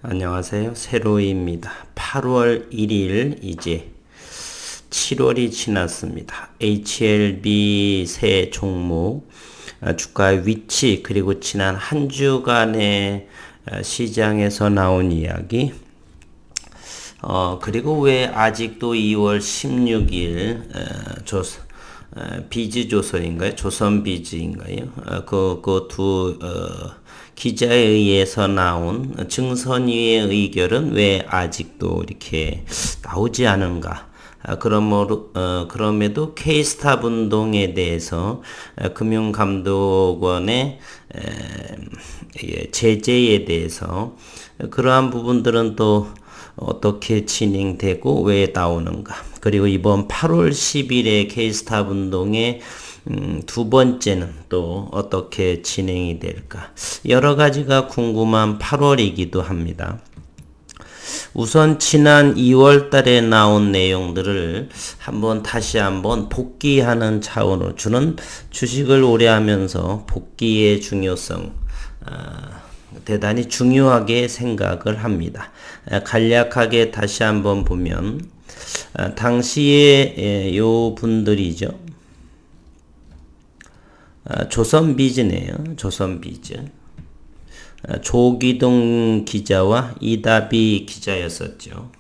안녕하세요. 세로이입니다. 8월 1일 이제 7월이 지났습니다. HLB 새 종목 주가의 위치 그리고 지난 한 주간의 시장에서 나온 이야기 그리고 왜 아직도 2월 16일 비즈조선인가요? 조선비즈인가요? 그 기자에 의해서 나온 증선위의 의결은 왜 아직도 이렇게 나오지 않은가? 그럼에도 K스탑 운동에 대해서 금융감독원의 제재에 대해서 그러한 부분들은 또 어떻게 진행되고 왜 나오는가? 그리고 이번 8월 10일에 K스탑 운동의 두 번째는 또 어떻게 진행이 될까? 여러 가지가 궁금한 8월이기도 합니다. 우선 지난 2월 달에 나온 내용들을 다시 한번 복기하는 차원으로 주는 주식을 오래 하면서 복기의 중요성 대단히 중요하게 생각을 합니다. 간략하게 다시 한번 보면 당시에 요 분들이죠. 조선비즈네요. 조선비즈. 조기동 기자와 이다비 기자였었죠.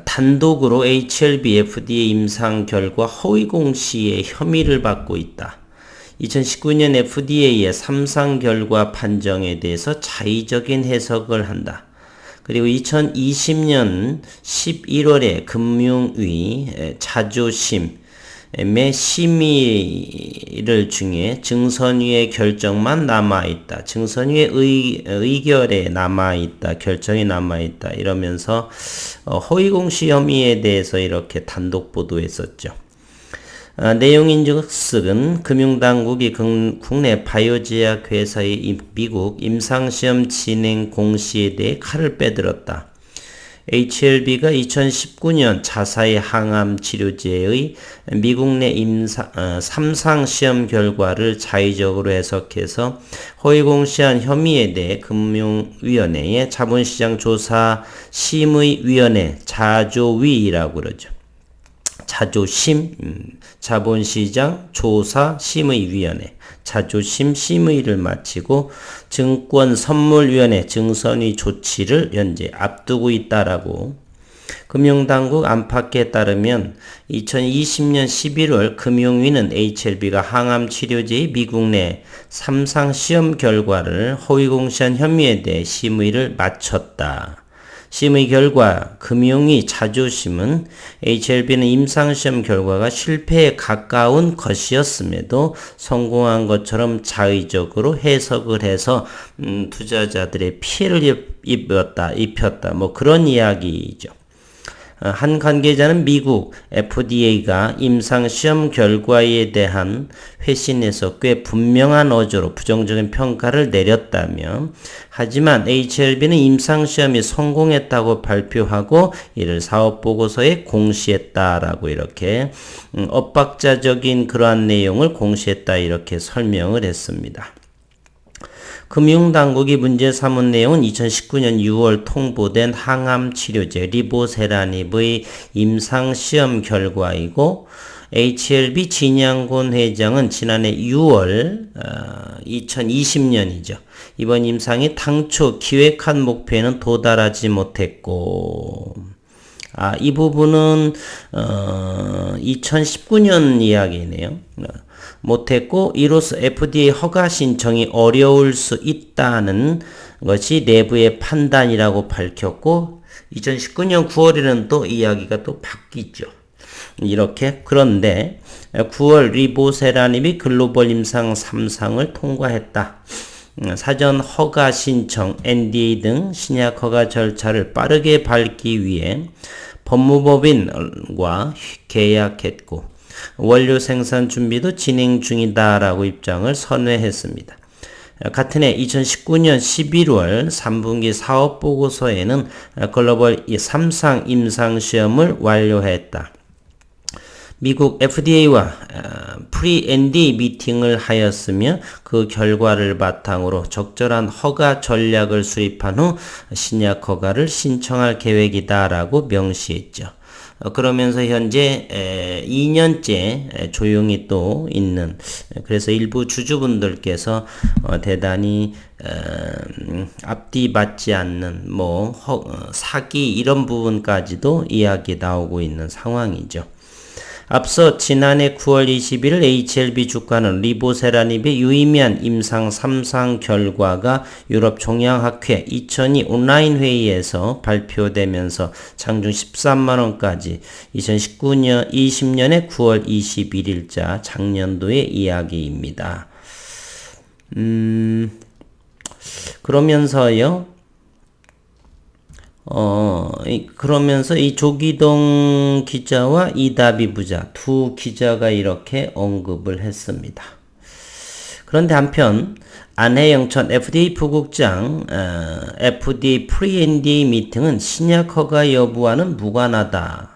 단독으로 HLB FDA 임상 결과 허위 공시의 혐의를 받고 있다. 2019년 FDA의 3상 결과 판정에 대해서 자의적인 해석을 한다. 그리고 2020년 11월에 금융위 자조심 매 심의를 중에 증선위의 결정만 남아있다. 증선위의 의결에 남아있다. 결정이 남아있다. 이러면서 허위공시 혐의에 대해서 이렇게 단독 보도했었죠. 내용인즉슨 금융당국이 국내 바이오제약 회사의 미국 임상시험 진행 공시에 대해 칼을 빼들었다. HLB가 2019년 자사의 항암 치료제의 미국 내 3상 시험 결과를 자의적으로 해석해서 허위공시한 혐의에 대해 금융위원회의 자본시장 조사 심의위원회 자조위라고 그러죠. 자조심, 자본시장 조사 심의위원회, 자조심 심의를 마치고 증권선물위원회 증선위 조치를 현재 앞두고 있다라고 금융당국 안팎에 따르면 2020년 11월 금융위는 HLB가 항암치료제의 미국 내 3상 시험 결과를 허위공시한 혐의에 대해 심의를 마쳤다. 심의 결과 금융위 자조심은 HLB는 임상시험 결과가 실패에 가까운 것이었음에도 성공한 것처럼 자의적으로 해석을 해서 투자자들의 피해를 입혔다. 뭐 그런 이야기죠. 한 관계자는 미국 FDA가 임상시험 결과에 대한 회신에서 꽤 분명한 어조로 부정적인 평가를 내렸다며 하지만 HLB는 임상시험이 성공했다고 발표하고 이를 사업보고서에 공시했다라고 이렇게 엇박자적인 그러한 내용을 공시했다 이렇게 설명을 했습니다. 금융당국이 문제 삼은 내용은 2019년 6월 통보된 항암치료제 리보세라닙의 임상시험 결과이고 HLB 진양곤 회장은 지난해 6월 2020년이죠. 이번 임상이 당초 기획한 목표에는 도달하지 못했고 이 부분은 2019년 이야기네요. 못했고 이로써 FDA 허가 신청이 어려울 수 있다는 것이 내부의 판단이라고 밝혔고 2019년 9월에는 또 이야기가 또 바뀌죠. 이렇게 그런데 9월 리보세라닙이 글로벌 임상 3상을 통과했다. 사전 허가 신청, NDA 등 신약 허가 절차를 빠르게 밟기 위해 법무법인과 계약했고 원료 생산 준비도 진행 중이다라고 입장을 선회했습니다. 같은 해 2019년 11월 3분기 사업보고서에는 글로벌 3상 임상시험을 완료했다. 미국 FDA와 프리-NDA 미팅을 하였으며 그 결과를 바탕으로 적절한 허가 전략을 수립한 후 신약 허가를 신청할 계획이다라고 명시했죠. 그러면서 현재 2년째 조용히 또 있는, 그래서 일부 주주분들께서 대단히 앞뒤 맞지 않는 사기 이런 부분까지도 이야기 나오고 있는 상황이죠. 앞서 지난해 9월 21일 HLB 주가는 리보세라닙의 유의미한 임상 3상 결과가 유럽 종양학회 2002 온라인 회의에서 발표되면서 장중 13만원까지 2020년의 9월 21일자 작년도의 이야기입니다. 그러면서 이 조기동 기자와 이다비 부자 두 기자가 이렇게 언급을 했습니다. 그런데 한편 안혜영 전 FDA 부국장 FDA 프리-NDA 미팅은 신약 허가 여부와는 무관하다.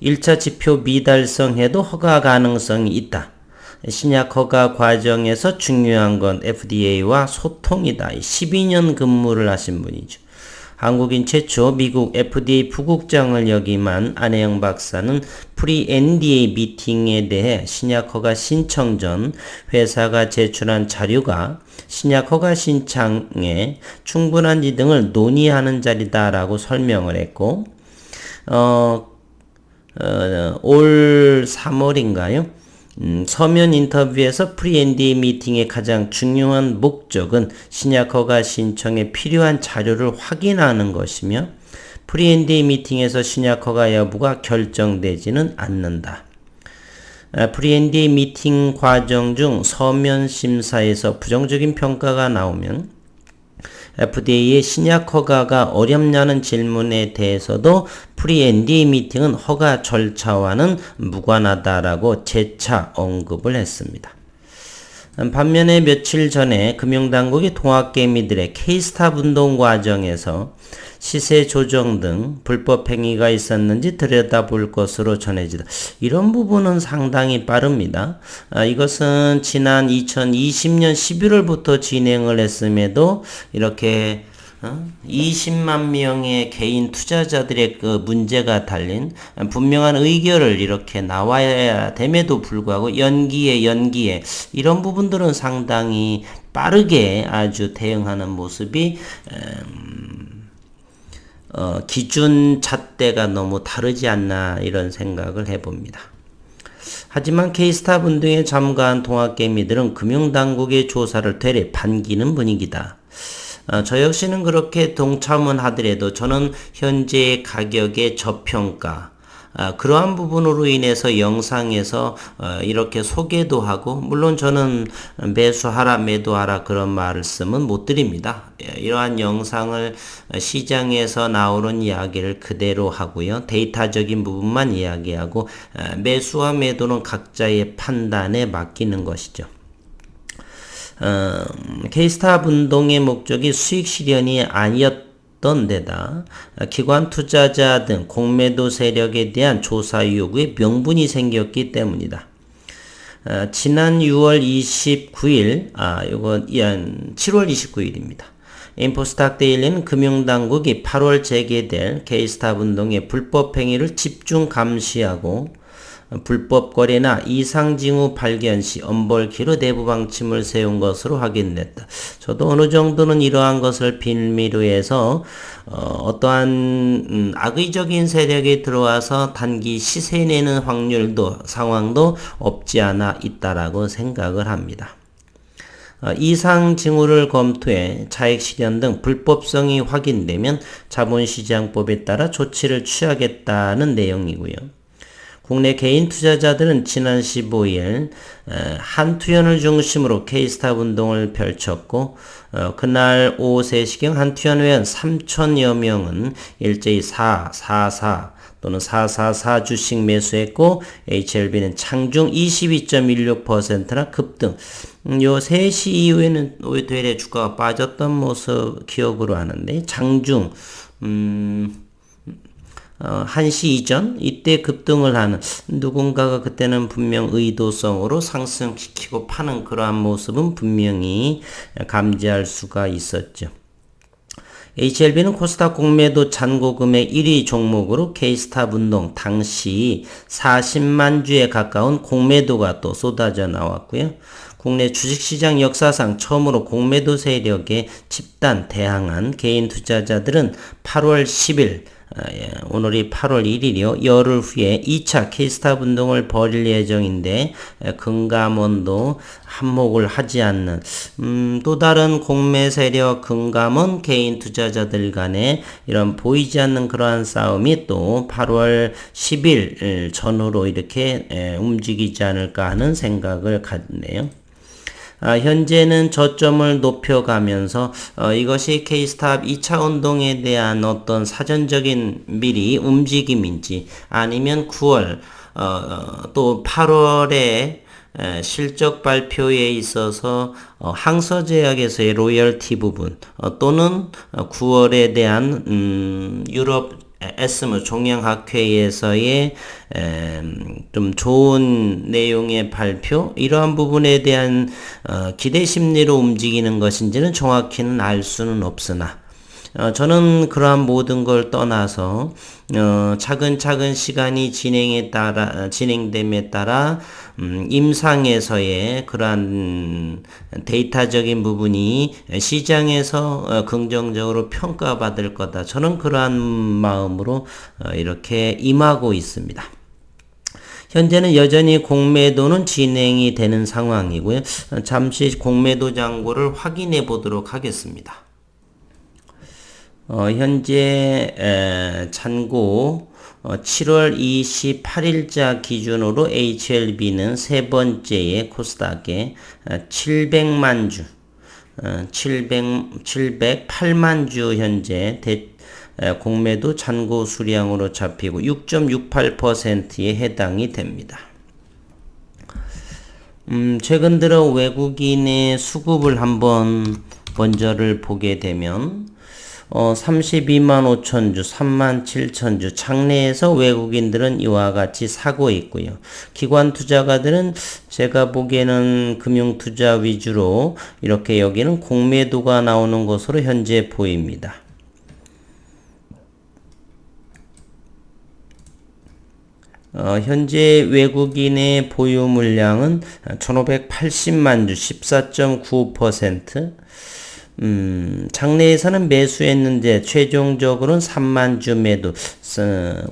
1차 지표 미달성에도 허가 가능성이 있다. 신약 허가 과정에서 중요한 건 FDA와 소통이다. 12년 근무를 하신 분이죠. 한국인 최초 미국 FDA 부국장을 역임한 안혜영 박사는 프리-NDA 미팅에 대해 신약 허가 신청 전 회사가 제출한 자료가 신약 허가 신청에 충분한지 등을 논의하는 자리다라고 설명을 했고, 올 3월인가요? 서면 인터뷰에서 프리-NDA 미팅의 가장 중요한 목적은 신약 허가 신청에 필요한 자료를 확인하는 것이며 프리-NDA 미팅에서 신약 허가 여부가 결정되지는 않는다. 프리-NDA 미팅 과정 중 서면 심사에서 부정적인 평가가 나오면 FDA의 신약 허가가 어렵냐는 질문에 대해서도 프리-NDA 미팅은 허가 절차와는 무관하다라고 재차 언급을 했습니다. 반면에 며칠 전에 금융당국이 동학개미들의 K-스탑 운동 과정에서 시세 조정 등 불법 행위가 있었는지 들여다볼 것으로 전해지다. 이런 부분은 상당히 빠릅니다. 이것은 지난 2020년 11월부터 진행을 했음에도 이렇게 20만 명의 개인 투자자들의 그 문제가 달린 분명한 의결을 이렇게 나와야 됨에도 불구하고 연기에 이런 부분들은 상당히 빠르게 아주 대응하는 모습이 기준 잣대가 너무 다르지 않나 이런 생각을 해봅니다. 하지만 K-스탑 운동에 참가한 동학개미들은 금융당국의 조사를 되레 반기는 분위기다. 저 역시는 그렇게 동참은 하더라도 저는 현재 가격의 저평가, 그러한 부분으로 인해서 영상에서 이렇게 소개도 하고, 물론 저는 매수하라 매도하라 그런 말씀은 못 드립니다. 이러한 영상을 시장에서 나오는 이야기를 그대로 하고요. 데이터적인 부분만 이야기하고 매수와 매도는 각자의 판단에 맡기는 것이죠. K-스탑 운동의 목적이 수익 실현이 아니었던 데다 기관 투자자 등 공매도 세력에 대한 조사 요구에 명분이 생겼기 때문이다. 지난 6월 29일, 이건 7월 29일입니다. 인포스탁 데일리는 금융당국이 8월 재개될 K-스탑 운동의 불법 행위를 집중 감시하고 불법 거래나 이상 징후 발견 시 엄벌키로 내부 방침을 세운 것으로 확인됐다. 저도 어느 정도는 이러한 것을 빌미로 해서 어떠한 악의적인 세력이 들어와서 단기 시세 내는 상황도 없지 않아 있다라고 생각을 합니다. 이상 징후를 검토해 차익 실현 등 불법성이 확인되면 자본시장법에 따라 조치를 취하겠다는 내용이고요. 국내 개인 투자자들은 지난 15일 한투현을 중심으로 K-스탑 운동을 펼쳤고, 그날 오후 3시경 한투현 회원 3천여 명은 일제히 444 또는 444 주식 매수했고, HLB는 장중 22.16%나 급등. 요 3시 이후에는 되레 주가가 빠졌던 모습 기억으로 하는데, 장중 1시 이전 이때 급등을 하는 누군가가 그때는 분명 의도성으로 상승시키고 파는 그러한 모습은 분명히 감지할 수가 있었죠. HLB는 코스닥 공매도 잔고금의 1위 종목으로 K스탑 운동 당시 40만 주에 가까운 공매도가 또 쏟아져 나왔고요. 국내 주식시장 역사상 처음으로 공매도 세력에 집단 대항한 개인 투자자들은 8월 10일 오늘이 8월 1일이요. 열흘 후에 2차 K스탑 운동을 벌일 예정인데 금감원도 한몫을 하지 않는 또 다른 공매 세력 금감원 개인 투자자들 간에 이런 보이지 않는 그러한 싸움이 또 8월 10일 전후로 이렇게 움직이지 않을까 하는 생각을 갖네요. 현재는 저점을 높여가면서 이것이 K스탑 2차 운동에 대한 어떤 사전적인 미리 움직임인지 아니면 9월 또 8월에 실적 발표에 있어서 항서제약에서의 로열티 부분 또는 9월에 대한 유럽 에스무 종양학회에서의 좀 좋은 내용의 발표 이러한 부분에 대한 기대 심리로 움직이는 것인지는 정확히는 알 수는 없으나 저는 그러한 모든 걸 떠나서 차근차근 시간이 진행됨에 따라 임상에서의 그러한 데이터적인 부분이 시장에서 긍정적으로 평가받을 거다. 저는 그러한 마음으로 이렇게 임하고 있습니다. 현재는 여전히 공매도는 진행이 되는 상황이고요. 잠시 공매도 잔고를 확인해 보도록 하겠습니다. 현재 잔고 7월 28일자 기준으로 HLB는 세 번째의 코스닥에 700만 주, 708만 주 현재 공매도 잔고 수량으로 잡히고 6.68%에 해당이 됩니다. 최근 들어 외국인의 수급을 한번 먼저를 보게 되면 32만 5천 주, 3만 7천 주 장내에서 외국인들은 이와 같이 사고 있고요. 기관 투자가들은 제가 보기에는 금융투자 위주로 이렇게 여기는 공매도가 나오는 것으로 현재 보입니다. 현재 외국인의 보유 물량은 1580만 주, 14.95%. 장내에서는 매수했는데 최종적으로는 3만 주 매도,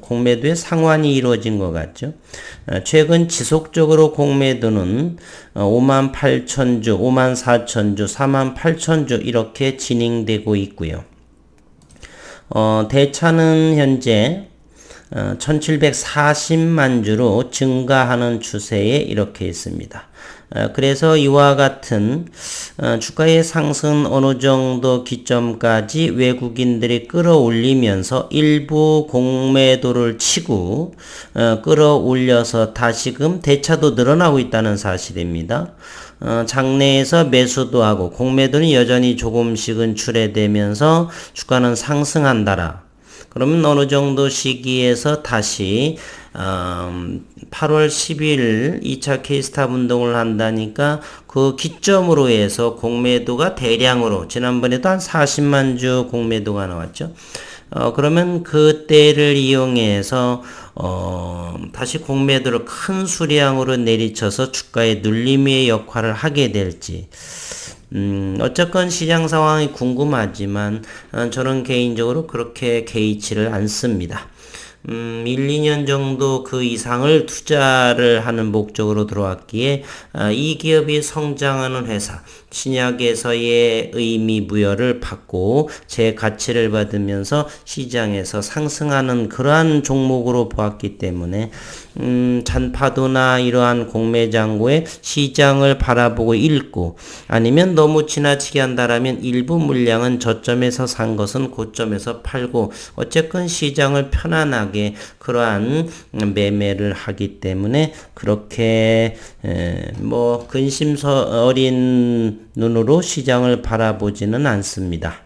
공매도의 상환이 이루어진 것 같죠. 최근 지속적으로 공매도는 5만 8천 주, 5만 4천 주, 4만 8천 주 이렇게 진행되고 있고요. 대차는 현재 1740만 주로 증가하는 추세에 이렇게 있습니다. 그래서 이와 같은 주가의 상승 어느 정도 기점까지 외국인들이 끌어올리면서 일부 공매도를 치고 끌어올려서 다시금 대차도 늘어나고 있다는 사실입니다. 장내에서 매수도 하고 공매도는 여전히 조금씩은 출회되면서 주가는 상승한다라. 그러면 어느 정도 시기에서 다시 8월 10일 2차 K스탑 운동을 한다니까 그 기점으로 해서 공매도가 대량으로 지난번에도 한 40만 주 공매도가 나왔죠. 그러면 그때를 이용해서 다시 공매도를 큰 수량으로 내리쳐서 주가의 눌림의 역할을 하게 될지 어쨌건 시장 상황이 궁금하지만 저는 개인적으로 그렇게 개의치를 않습니다. 1, 2년 정도 그 이상을 투자를 하는 목적으로 들어왔기에 이 기업이 성장하는 회사, 신약에서의 의미 부여를 받고 제 가치를 받으면서 시장에서 상승하는 그러한 종목으로 보았기 때문에 잔파도나 이러한 공매장고의 시장을 바라보고 읽고 아니면 너무 지나치게 한다라면 일부 물량은 저점에서 산 것은 고점에서 팔고 어쨌건 시장을 편안하게 그러한 매매를 하기 때문에 그렇게 근심 어린 눈으로 시장을 바라보지는 않습니다.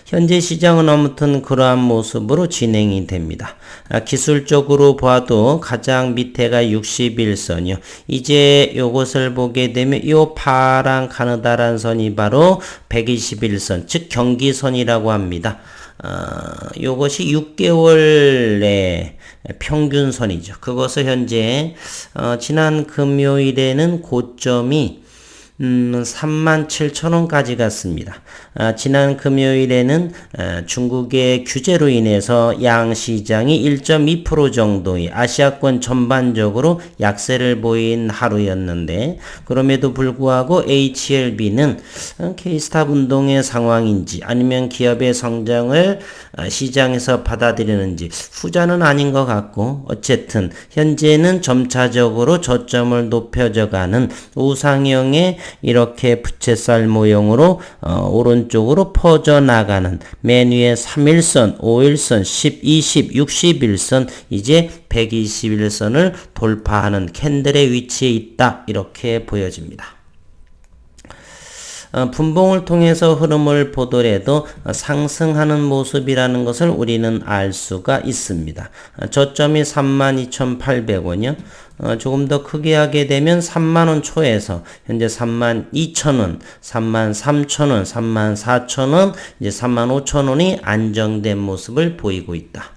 현재 시장은 아무튼 그러한 모습으로 진행이 됩니다. 기술적으로 봐도 가장 밑에가 61선이요. 이제 요것을 보게 되면 요 파란 가느다란 선이 바로 121선, 즉 경기선이라고 합니다. 요것이 6개월의 평균선이죠. 그것을 현재 지난 금요일에는 고점이 37,000원까지 갔습니다. 지난 금요일에는 중국의 규제로 인해서 양시장이 1.2% 정도의 아시아권 전반적으로 약세를 보인 하루였는데, 그럼에도 불구하고 HLB는 K-스탑 운동의 상황인지 아니면 기업의 성장을 시장에서 받아들이는지 후자는 아닌 것 같고, 어쨌든 현재는 점차적으로 저점을 높여져가는 우상형의 이렇게 부채살 모형으로 오른쪽으로 퍼져나가는 맨 위에 3일선, 5일선, 10, 20, 61선, 이제 121선을 돌파하는 캔들의 위치에 있다, 이렇게 보여집니다. 분봉을 통해서 흐름을 보더라도 상승하는 모습이라는 것을 우리는 알 수가 있습니다. 저점이 32,800원이요. 조금 더 크게 하게 되면 3만원 초에서 현재 32,000원, 33,000원, 34,000원, 이제 35,000원이 안정된 모습을 보이고 있다.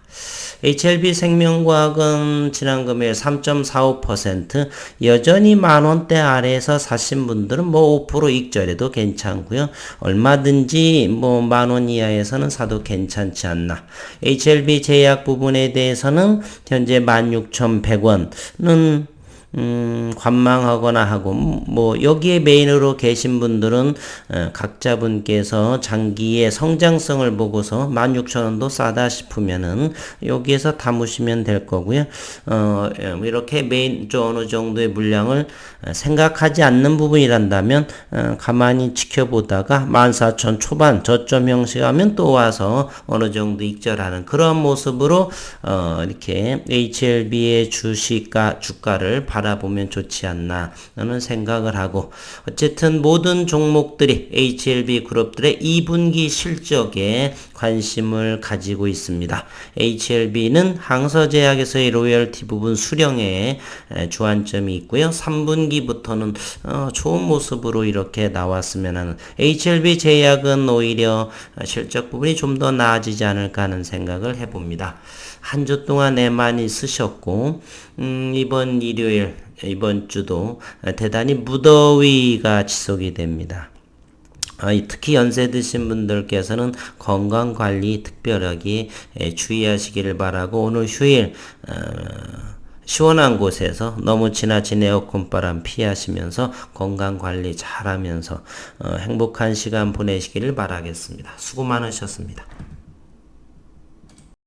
HLB 생명과학은 지난 금요일 3.45%, 여전히 만원대 아래에서 사신 분들은 뭐 5% 익절해도 괜찮고요. 얼마든지 뭐 만원 이하에서는 사도 괜찮지 않나. HLB 제약 부분에 대해서는 현재 16,100원은 관망하거나 하고, 뭐 여기에 메인으로 계신 분들은 각자 분께서 장기의 성장성을 보고서 16,000원도 싸다 싶으면은 여기에서 담으시면 될 거고요. 이렇게 메인 좀 어느 정도의 물량을 생각하지 않는 부분이란다면 가만히 지켜보다가 14,000 초반 저점 형식하면 또 와서 어느 정도 익절하는 그런 모습으로 이렇게 HLB의 주가를 바라보면 좋지 않나 라는 생각을 하고, 어쨌든 모든 종목들이 HLB 그룹들의 2분기 실적에 관심을 가지고 있습니다. HLB는 항서제약에서의 로열티 부분 수령에 주안점이 있고요. 3분기부터는 좋은 모습으로 이렇게 나왔으면 하는, HLB 제약은 오히려 실적 부분이 좀 더 나아지지 않을까 하는 생각을 해봅니다. 한 주 동안 많이 쓰셨고, 이번 일요일, 이번 주도 대단히 무더위가 지속이 됩니다. 특히 연세 드신 분들께서는 건강관리 특별하게 주의하시기를 바라고, 오늘 휴일 시원한 곳에서 너무 지나친 에어컨 바람 피하시면서 건강관리 잘하면서 행복한 시간 보내시기를 바라겠습니다. 수고 많으셨습니다.